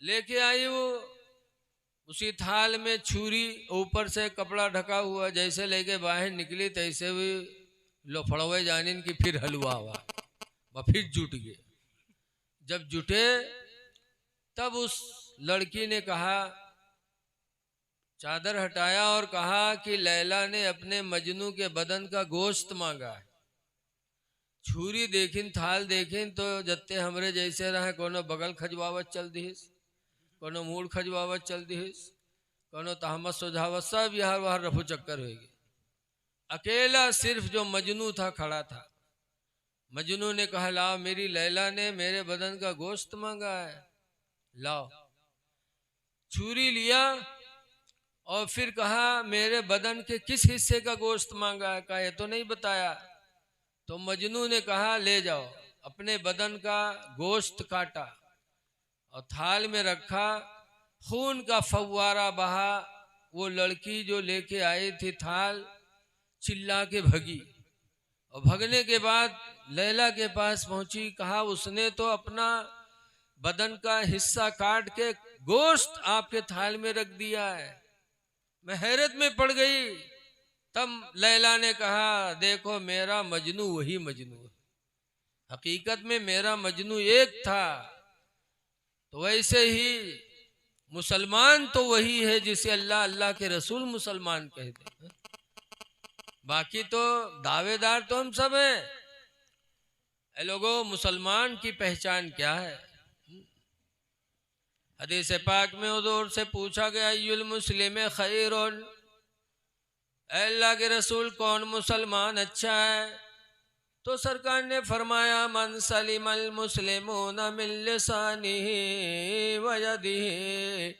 लेके आई वो उसी थाल में छुरी, ऊपर से कपड़ा ढका हुआ, जैसे लेके बाहर निकली तैसे भी लोफड़वे जानिन की फिर हलवा हुआ, वह फिर जुट गए। जब जुटे तब उस लड़की ने कहा, चादर हटाया और कहा कि लैला ने अपने मजनू के बदन का गोश्त मांगा है। छुरी देखिन, थाल देखिन तो जत्ते हमरे जैसे रहे, कोनो बगल खजवावत चल दिहिस, कोनो मूड खजवावत चल दिहिस, कोनो तहमत सुझावत, सब यहाँ वहाँ रफू चक्कर हो गए। अकेला सिर्फ जो मजनू था खड़ा था। मजनू ने कहा, लाओ, मेरी लैला ने मेरे बदन का गोश्त मांगा है, लाओ। छुरी लिया और फिर कहा, मेरे बदन के किस हिस्से का गोश्त मांगा है? कहा ये तो नहीं बताया। तो मजनू ने कहा, ले जाओ। अपने बदन का गोश्त काटा और थाल में रखा। खून का फव्वारा बहा। वो लड़की जो लेके आई थी थाल, चिल्ला के भगी और भगने के बाद लैला के पास पहुंची। कहा उसने तो अपना बदन का हिस्सा काट के गोश्त आपके थाल में रख दिया है। मैं हैरत में पड़ गई। तब लैला ने कहा, देखो मेरा मजनू वही मजनू है, हकीकत में मेरा मजनू एक था। तो वैसे ही मुसलमान तो वही है जिसे अल्लाह अल्लाह के रसूल मुसलमान कहते हैं। बाकी तो दावेदार तो हम सब हैं। ए लोगों, मुसलमान की पहचान क्या है? हदीस पाक में हुजूर से पूछा गया अय्युल मुस्लिम खैरुन, अल्लाह के रसूल कौन मुसलमान अच्छा है? तो सरकार ने फरमाया मन सलिमल मुस्लिमून मिन लिसानिही व यदिही,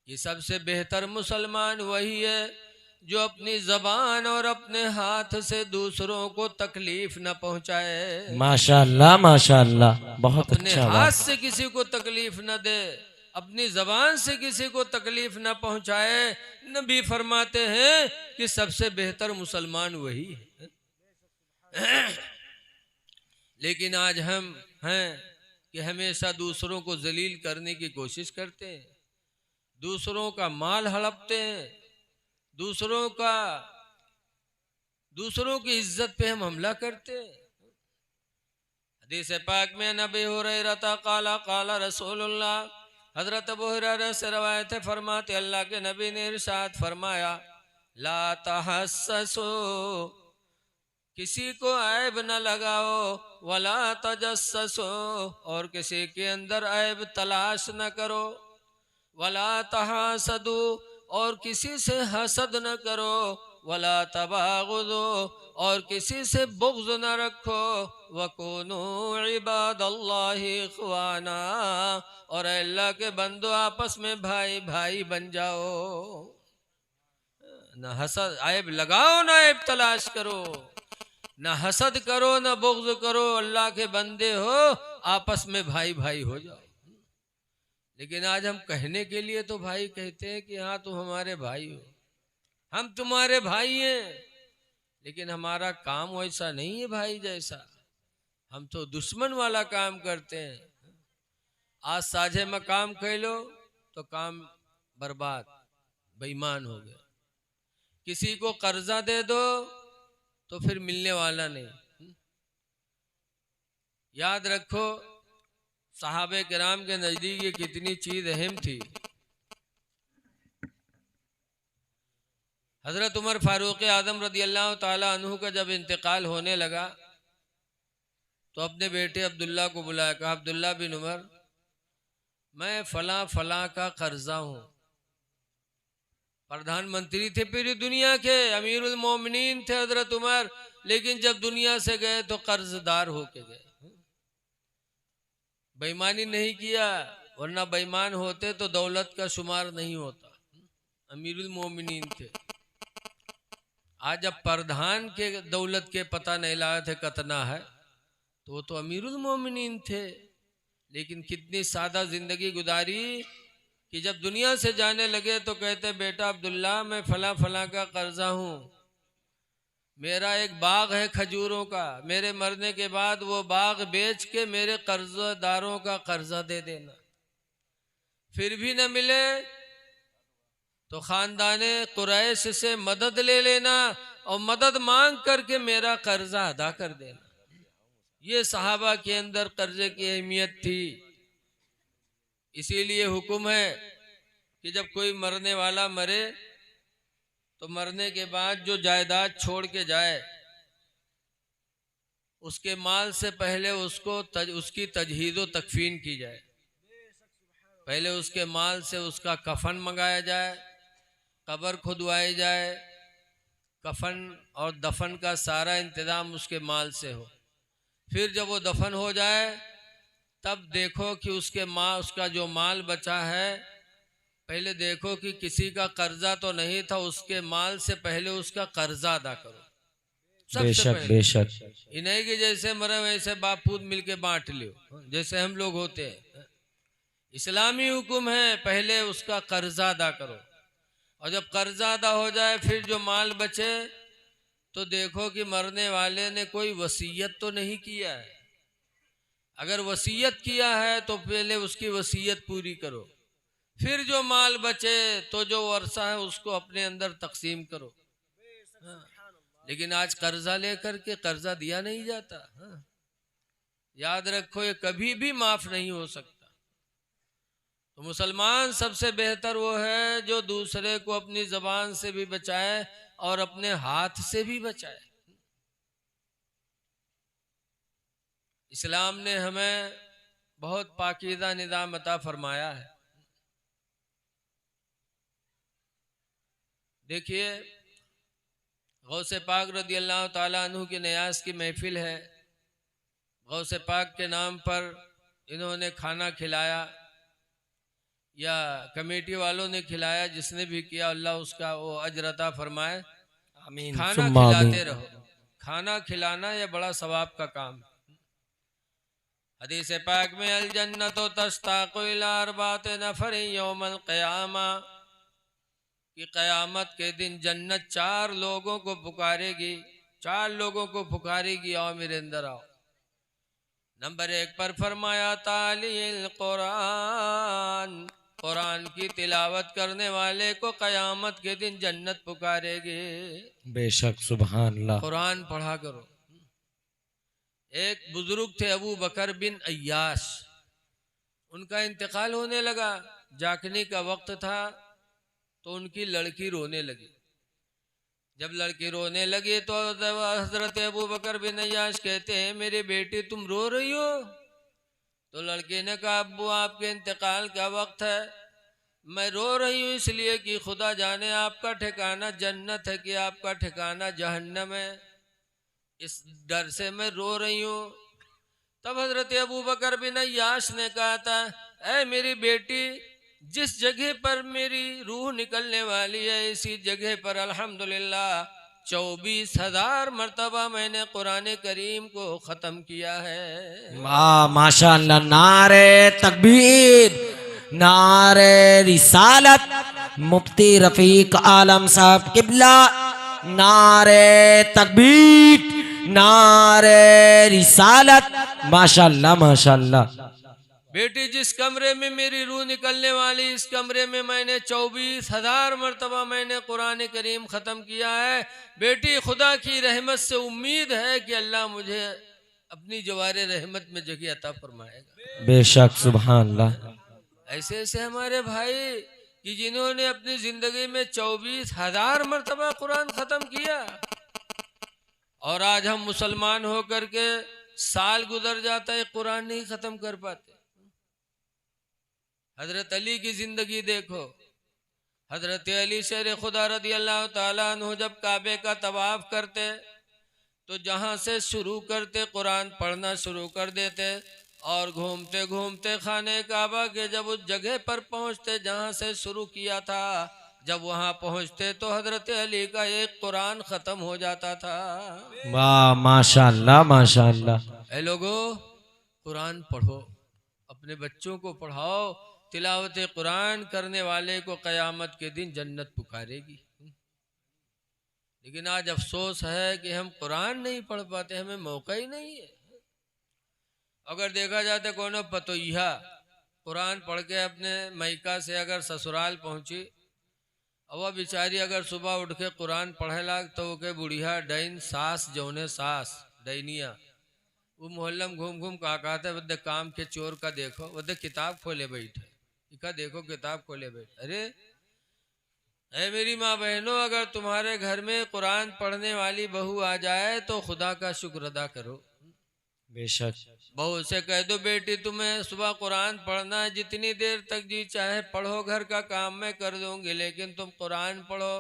कि सबसे बेहतर मुसलमान वही है जो अपनी जबान और अपने हाथ से दूसरों को तकलीफ न पहुंचाए, माशाअल्लाह माशाअल्लाह, बहुत अपने अच्छा हाथ बात। से किसी को तकलीफ न दे, अपनी जबान से किसी को तकलीफ न पहुंचाए। नबी फरमाते हैं कि सबसे बेहतर मुसलमान वही है। लेकिन आज हम हैं कि हमेशा दूसरों को जलील करने की कोशिश करते हैं, दूसरों का माल हड़पते हैं, दूसरों की इज्जत पे हम हमला करते हैं। हदीस पाक में नबी हुरैरा काला काला रसूलुल्लाह, हजरत अबू हुरैरा से रवायत है, फरमाते अल्लाह के नबी ने इरशाद फरमाया ला तहस्ससु, किसी को ऐब न लगाओ, वला तजस्ससु, और किसी के अंदर ऐब तलाश न करो, वला तहासदु, और किसी से हसद न करो, वला तबागुदु, और किसी से बुग़्ज़ न रखो, वकुनू इबादल्लाहि इख्वाना, और अल्लाह के बंदो आपस में भाई भाई बन जाओ। न हसद ऐब लगाओ, न ऐब तलाश करो, न हसद करो, न बुग़्ज़ करो, अल्लाह के बंदे हो, आपस में भाई भाई हो जाओ। लेकिन आज हम कहने के लिए तो भाई कहते हैं कि हाँ तुम हमारे भाई हो, हम तुम्हारे भाई हैं, लेकिन हमारा काम वैसा नहीं है भाई जैसा, हम तो दुश्मन वाला काम करते हैं। आज साझे में काम कर लो तो काम बर्बाद, बेईमान हो गया। किसी को कर्जा दे दो तो फिर मिलने वाला नहीं। याद रखो सहाबे किराम के नजदीक ये कितनी चीज अहम थी। हजरत उमर फारूक आजम रदी अल्लाह ताला अन्हु का जब इंतकाल होने लगा तो अपने बेटे अब्दुल्ला को बुलाया, कहा अब्दुल्ला बिन उमर, मैं फला फला का कर्जा हूँ। प्रधानमंत्री थे पूरी दुनिया के, अमीरुल मोमिनीन थे हजरत उमर, लेकिन जब दुनिया से गए तो कर्जदार होके गए। बेईमानी नहीं किया, वरना बेईमान होते तो दौलत का शुमार नहीं होता। अमीरुल मोमिनीन थे। आज जब प्रधान के दौलत के पता नहीं लगा थे कितना है, तो वो तो अमीरुल मोमिनीन थे, लेकिन कितनी सादा जिंदगी गुजारी कि जब दुनिया से जाने लगे तो कहते बेटा अब्दुल्ला मैं फला फला का कर्जा हूँ, मेरा एक बाग है खजूरों का, मेरे मरने के बाद वो बाग बेच के मेरे कर्जदारों का कर्जा दे देना। फिर भी न मिले तो खानदाने कुरैश से मदद ले लेना और मदद मांग करके मेरा कर्जा अदा कर देना। ये सहाबा के अंदर कर्जे की अहमियत थी। इसीलिए हुक्म है कि जब कोई मरने वाला मरे तो मरने के बाद जो जायदाद छोड़ के जाए उसके माल से पहले उसकी तजहीद व तकफीन की जाए। पहले उसके माल से उसका कफन मंगाया जाए, कब्र खुदवाई जाए, कफन और दफन का सारा इंतज़ाम उसके माल से हो। फिर जब वो दफन हो जाए तब देखो कि उसका जो माल बचा है, पहले देखो कि किसी का कर्जा तो नहीं था, उसके माल से पहले उसका कर्जा अदा करो सबसे बेशक पहले। बेशक। ये नहीं कि जैसे मरे वैसे बाप पूत मिलके बांट लियो जैसे हम लोग होते हैं। इस्लामी हुक्म है पहले उसका कर्जा अदा करो, और जब कर्जा अदा हो जाए फिर जो माल बचे तो देखो कि मरने वाले ने कोई वसीयत तो नहीं किया है। अगर वसीयत किया है तो पहले उसकी वसीयत पूरी करो, फिर जो माल बचे तो जो वर्षा है उसको अपने अंदर तकसीम करो। हाँ। लेकिन आज कर्जा लेकर के कर्जा दिया नहीं जाता। हाँ। याद रखो ये कभी भी माफ नहीं हो सकता। तो मुसलमान सबसे बेहतर वो है जो दूसरे को अपनी जबान से भी बचाए और अपने हाथ से भी बचाए। इस्लाम ने हमें बहुत पाकीज़ा निज़ाम अता फरमाया है। देखिए, गौसे पाक रदी अल्लाह ताला अन्हु की न्यास की महफिल है। गौसे पाक के नाम पर इन्होंने खाना खिलाया या कमेटी वालों ने खिलाया, जिसने भी किया अल्लाह उसका वो अजर अता फरमाए। आमीन खाना सुम्मा आमीन। खिलाते रहो। खाना खिलाना यह बड़ा सवाब का काम है। हदीस पाक में अल जन्नतो तश्ताक़ु इला अरबाति नफर यौमल क़यामा, कि क़यामत के दिन जन्नत 4 लोगों को पुकारेगी। 4 लोगों को पुकारेगी, आओ मेरे अंदर आओ। नंबर 1 पर फरमाया तालिल कुरान, कुरान की तिलावत करने वाले को क़यामत के दिन जन्नत पुकारेगी। बेशक सुभान अल्लाह। कुरान पढ़ा करो। एक बुजुर्ग थे अबू बकर बिन अय्याश, उनका इंतकाल होने लगा। जागने का वक्त था तो उनकी लड़की रोने लगी। जब लड़की रोने लगी तो हजरत अबू बकर बिन अय्याश कहते हैं, मेरी बेटी तुम रो रही हो? तो लड़के ने कहा, अब्बू आपके इंतकाल का वक्त है, मैं रो रही हूँ इसलिए कि खुदा जाने आपका ठिकाना जन्नत है कि आपका ठिकाना जहन्नम है, इस डर से मैं रो रही हूँ। तब हजरत अबू बकर बिन अय्याश ने कहा था, ऐ मेरी बेटी, जिस जगह पर मेरी रूह निकलने वाली है इसी जगह पर अल्हम्दुलिल्लाह 24,000 मरतबा मैंने कुरान करीम को ख़त्म किया है। वाह माशाअल्लाह। नारे तकबीर, नारे रिसालत, मुफ्ती रफीक आलम साहब किबला, नारे तकबीर, नारे रिसालत। माशाअल्लाह माशाअल्लाह। बेटी, जिस कमरे में मेरी रूह निकलने वाली इस कमरे में मैंने 24,000 मरतबा मैंने कुरान करीम ख़त्म किया है। बेटी, खुदा की रहमत से उम्मीद है कि अल्लाह मुझे अपनी जवारे रहमत में जगह अता फरमाएगा। बेशक सुभान अल्लाह। ऐसे ऐसे हमारे भाई कि जिन्होंने अपनी ज़िंदगी में 24,000 मरतबा कुरान ख़त्म किया, और आज हम मुसलमान होकर के साल गुजर जाता है कुरान नहीं ख़त्म कर पाते। हजरत अली की जिंदगी देखो। हजरत अली शेर खुदा रदी अल्लाह ताला अन्हु जब काबे का तवाफ करते तो जहाँ से शुरू करते कुरान पढ़ना शुरू कर देते, और घूमते घूमते खाने काबा के जब उस जगह पर पहुँचते जहाँ से शुरू किया था, जब वहाँ पहुँचते तो हजरत अली का एक कुरान ख़त्म हो जाता था। वाह माशाअल्लाह माशाअल्लाह। ऐ लोगो, कुरान पढ़ो, अपने बच्चों को पढ़ाओ। तिलावत कुरान करने वाले को क़यामत के दिन जन्नत पुकारेगी। लेकिन आज अफसोस है कि हम कुरान नहीं पढ़ पाते, हमें मौका ही नहीं है। अगर देखा जाए तो कोनो पतोइया कुरान पढ़ के अपने मैका से अगर ससुराल पहुंची, और वह बेचारी अगर सुबह उठ के कुरान पढ़े लाग तो वो के बुढ़िया डैन सास जौने सास डैनिया वो मोहल्ला में घूम घूम कहा कहते बदे काम के चोर का देखो, बदे किताब खोले बैठे, इका देखो किताब खोले बैठे। अरे ऐ मेरी माँ बहनों, अगर तुम्हारे घर में कुरान पढ़ने वाली बहू आ जाए तो खुदा का शुक्र अदा करो। बेशक। बहू से कह दो, बेटी तुम्हें सुबह कुरान पढ़ना है, जितनी देर तक जी चाहे पढ़ो, घर का काम मैं कर दूंगी, लेकिन तुम कुरान पढ़ो,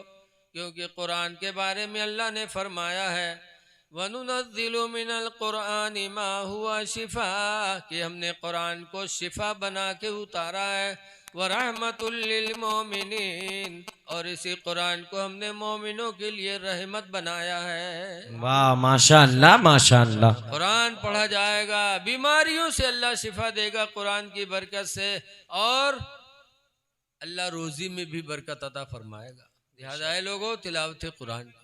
क्योंकि कुरान के बारे में अल्लाह ने फरमाया है, वनुनज़्ज़िलु मिनल कुरान मा हुआ शिफा, कि हमने कुरान को शिफा बना के उतारा है, व रहमतुल लिल मोमिनीन, और इसी कुरान को हमने मोमिनों के लिए रहमत बनाया है। वाह माशाअल्लाह माशाअल्लाह। कुरान पढ़ा जाएगा, बीमारियों से अल्लाह शिफा देगा कुरान की बरकत से, और अल्लाह रोजी में भी बरकत अता फरमाएगा। लिहाजा लोगों, तिलावत कुरान करो।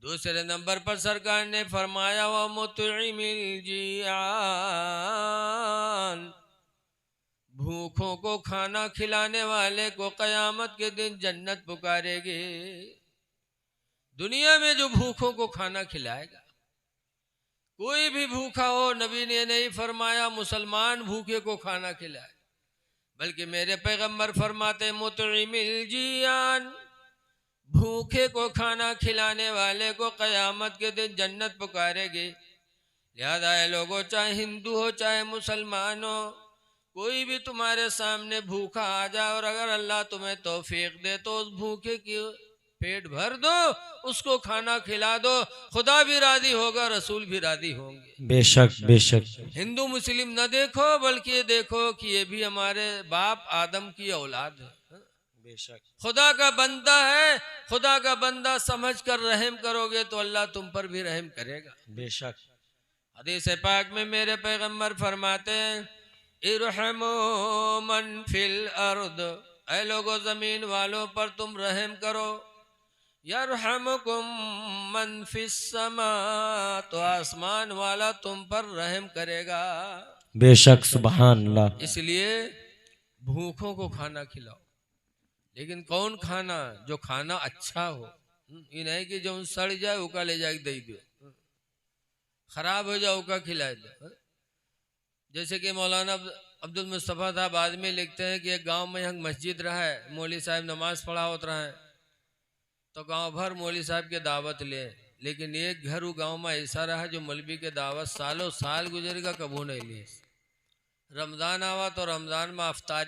दूसरे नंबर पर सरकार ने फरमाया, व मुतइमिल जियान, भूखों को खाना खिलाने वाले को क़यामत के दिन जन्नत पुकारेगी। दुनिया में जो भूखों को खाना खिलाएगा, कोई भी भूखा हो, नबी ने नहीं फरमाया मुसलमान भूखे को खाना खिलाए, बल्कि मेरे पैगंबर फरमाते मुतइमिल जियान, भूखे को खाना खिलाने वाले को क़यामत के दिन जन्नत पुकारेगी। लिहाजा लोगों, चाहे हिंदू हो चाहे मुसलमान हो, कोई भी तुम्हारे सामने भूखा आ जाए और अगर अल्लाह तुम्हें तौफीक दे तो उस भूखे की पेट भर दो, उसको खाना खिला दो, खुदा भी राजी होगा, रसूल भी राजी होंगे। बेशक बेशक। हिंदू मुस्लिम न देखो, बल्कि ये देखो कि ये भी हमारे बाप आदम की औलाद है, बेशक। खुदा का बंदा है। खुदा का बंदा समझ कर रहम करोगे तो अल्लाह तुम पर भी रहम करेगा। बेशक। हदीस पाक में मेरे पैगंबर फरमाते हैं, इरहमो मन फिल अर्द, ऐ लोगो जमीन वालों पर तुम रहम करो, यरहमुकुम मन फिस समा, तो आसमान वाला तुम पर रहम करेगा। बेशक सुभान अल्लाह। इसलिए भूखों को खाना खिलाओ, लेकिन कौन खाना? जो खाना अच्छा हो। ये नहीं कि जो सड़ जाए उका ले जाके दे दो, खराब हो जाए उका खिलाए दो। जैसे कि मौलाना अब्दुल मुस्तफ़ा साहब आदमी लिखते हैं कि एक गांव में यहाँ मस्जिद रहा है, मौली साहब नमाज पढ़ा होता है, तो गांव भर मौली साहब के दावत ले, लेकिन एक घर वो गांव में ऐसा रहा जो मौलवी के दावत सालों साल गुजरेगा कबू नहीं लिए। रमज़ान आवा तो रमज़ान में अफ्तारी